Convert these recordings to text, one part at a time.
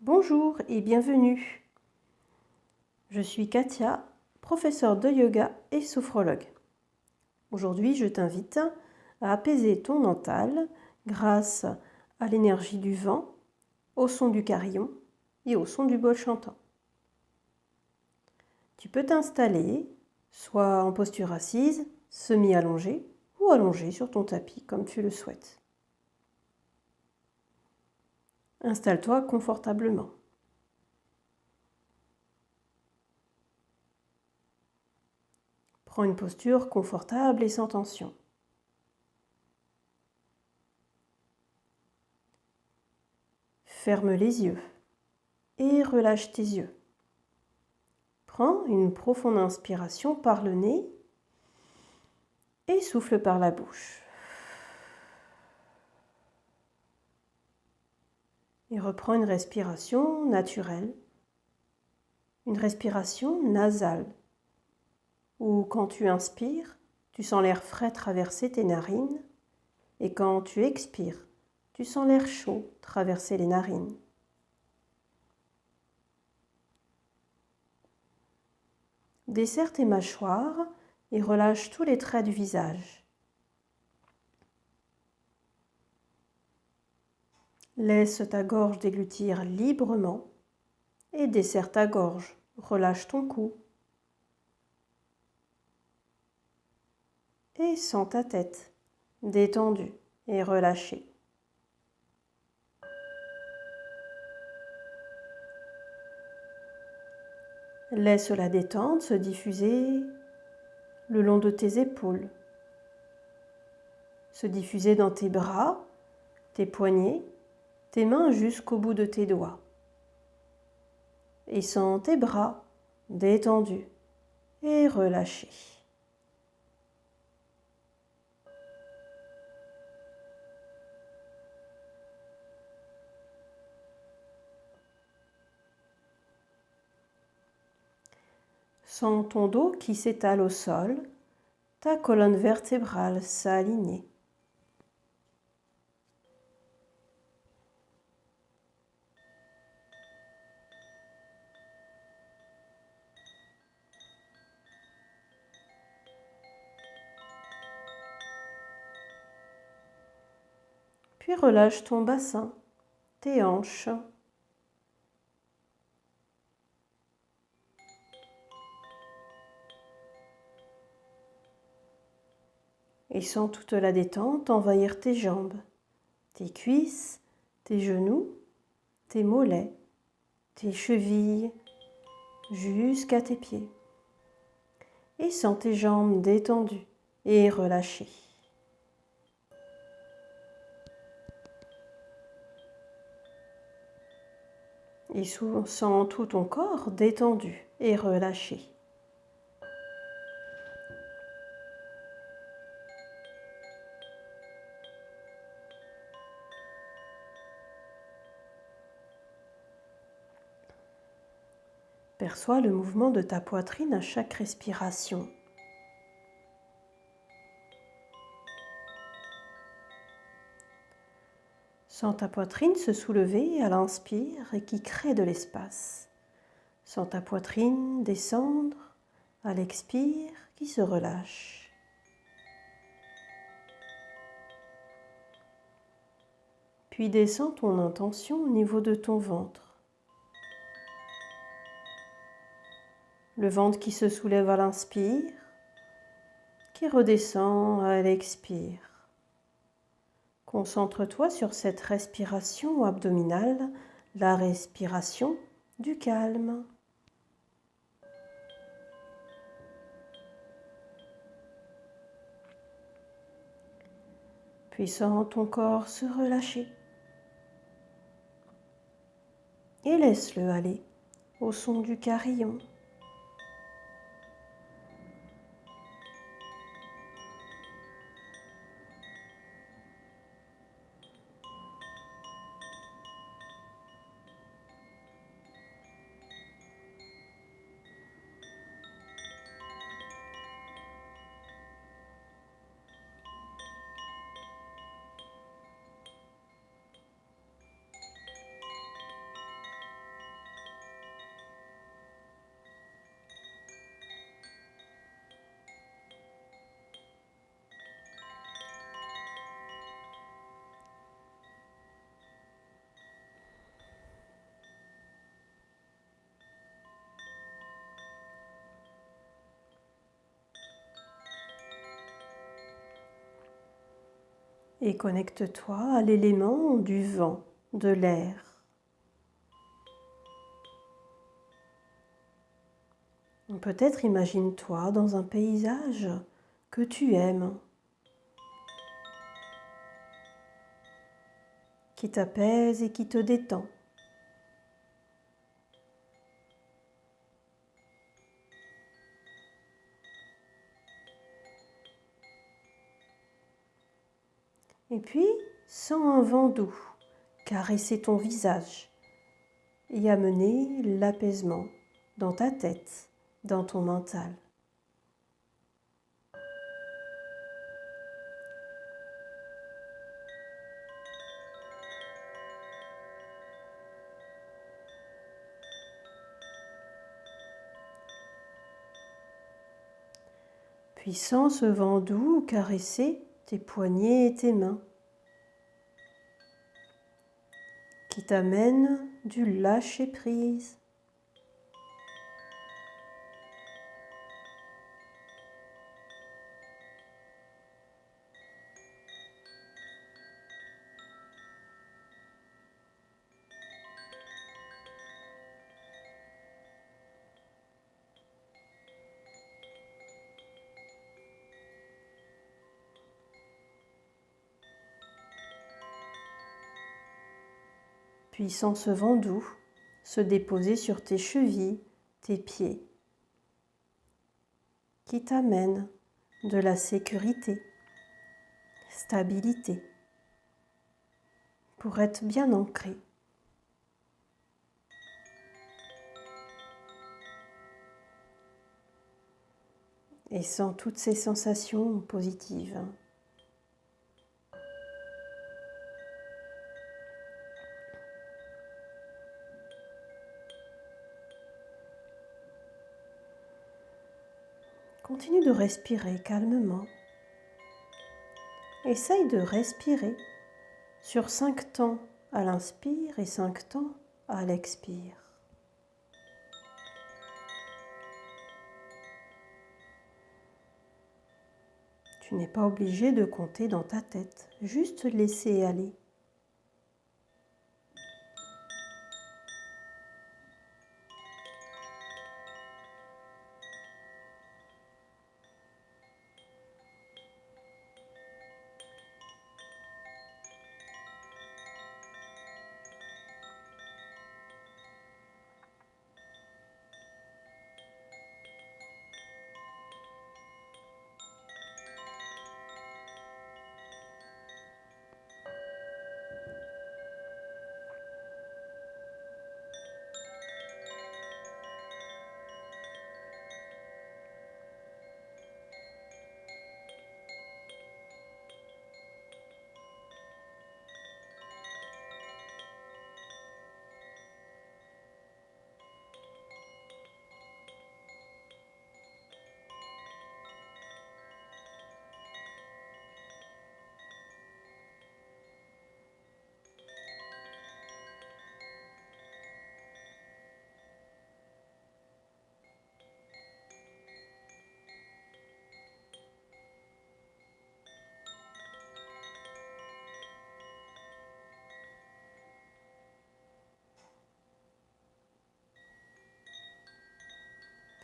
Bonjour et bienvenue. Je suis Katia, professeure de yoga et sophrologue. Aujourd'hui, je t'invite à apaiser ton mental grâce à l'énergie du vent, au son du carillon et au son du bol chantant. Tu peux t'installer, soit en posture assise, semi-allongée ou allongée sur ton tapis comme tu le souhaites. Installe-toi confortablement. Prends une posture confortable et sans tension. Ferme les yeux et relâche tes yeux. Prends une profonde inspiration par le nez et souffle par la bouche. Et reprends une respiration naturelle, une respiration nasale, où quand tu inspires, tu sens l'air frais traverser tes narines, et quand tu expires, tu sens l'air chaud traverser les narines. Desserre tes mâchoires et relâche tous les traits du visage. Laisse ta gorge déglutir librement et desserre ta gorge. Relâche ton cou. Et sens ta tête détendue et relâchée. Laisse la détente se diffuser le long de tes épaules, se diffuser dans tes bras, tes poignets, tes mains jusqu'au bout de tes doigts. Et sens tes bras détendus et relâchés. Sens ton dos qui s'étale au sol, ta colonne vertébrale s'aligner. Puis relâche ton bassin, tes hanches. Et sens toute la détente envahir tes jambes, tes cuisses, tes genoux, tes mollets, tes chevilles, jusqu'à tes pieds. Et sens tes jambes détendues et relâchées. Et sens tout ton corps détendu et relâché. Perçois le mouvement de ta poitrine à chaque respiration. Sens ta poitrine se soulever à l'inspire et qui crée de l'espace. Sens ta poitrine descendre à l'expire qui se relâche. Puis descends ton intention au niveau de ton ventre. Le ventre qui se soulève à l'inspire, qui redescend à l'expire. Concentre-toi sur cette respiration abdominale, la respiration du calme. Puis sens ton corps se relâcher. Et laisse-le aller au son du carillon. et connecte-toi à l'élément du vent, de l'air. Peut-être imagine-toi dans un paysage que tu aimes, qui t'apaise et qui te détend. Et puis, sens un vent doux caresser ton visage et amener l'apaisement dans ta tête, dans ton mental. Puis sens ce vent doux caresser tes poignets et tes mains, qui t'amène du lâcher-prise. Puis sens ce vent doux se déposer sur tes chevilles, tes pieds, qui t'amène de la sécurité, stabilité, pour être bien ancré. Et sens toutes ces sensations positives. Continue de respirer calmement. Essaye de respirer sur 5 temps à l'inspire et 5 temps à l'expire. Tu n'es pas obligé de compter dans ta tête, juste laisser aller.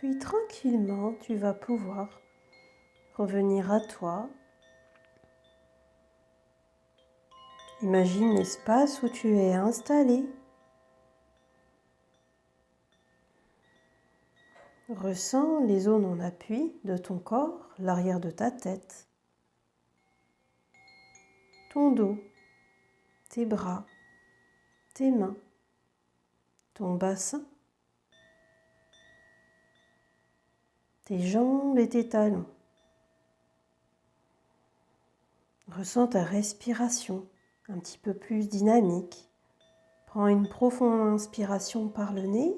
Puis tranquillement, tu vas pouvoir revenir à toi. Imagine l'espace où tu es installé. Ressens les zones en appui de ton corps, l'arrière de ta tête, ton dos, tes bras, tes mains, ton bassin, tes jambes et tes talons. Ressens ta respiration un petit peu plus dynamique. Prends une profonde inspiration par le nez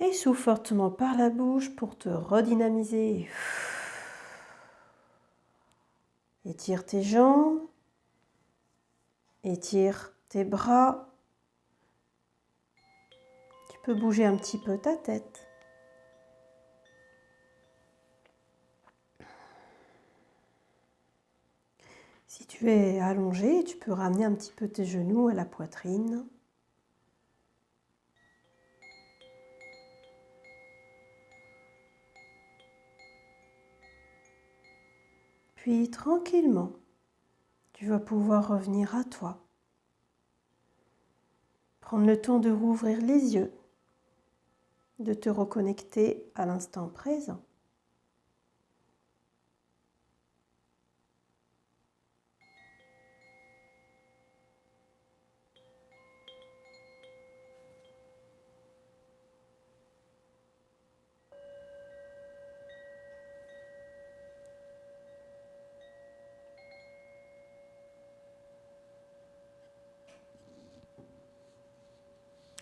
et souffle fortement par la bouche pour te redynamiser. Étire tes jambes, étire tes bras. Tu peux bouger un petit peu ta tête. Tu es allongé, tu peux ramener un petit peu tes genoux à la poitrine. Puis tranquillement, tu vas pouvoir revenir à toi. Prendre le temps de rouvrir les yeux, de te reconnecter à l'instant présent.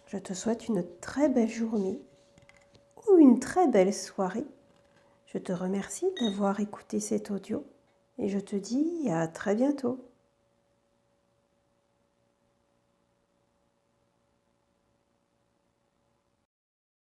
Je te souhaite une très belle journée ou une très belle soirée. Je te remercie d'avoir écouté cet audio et je te dis à très bientôt.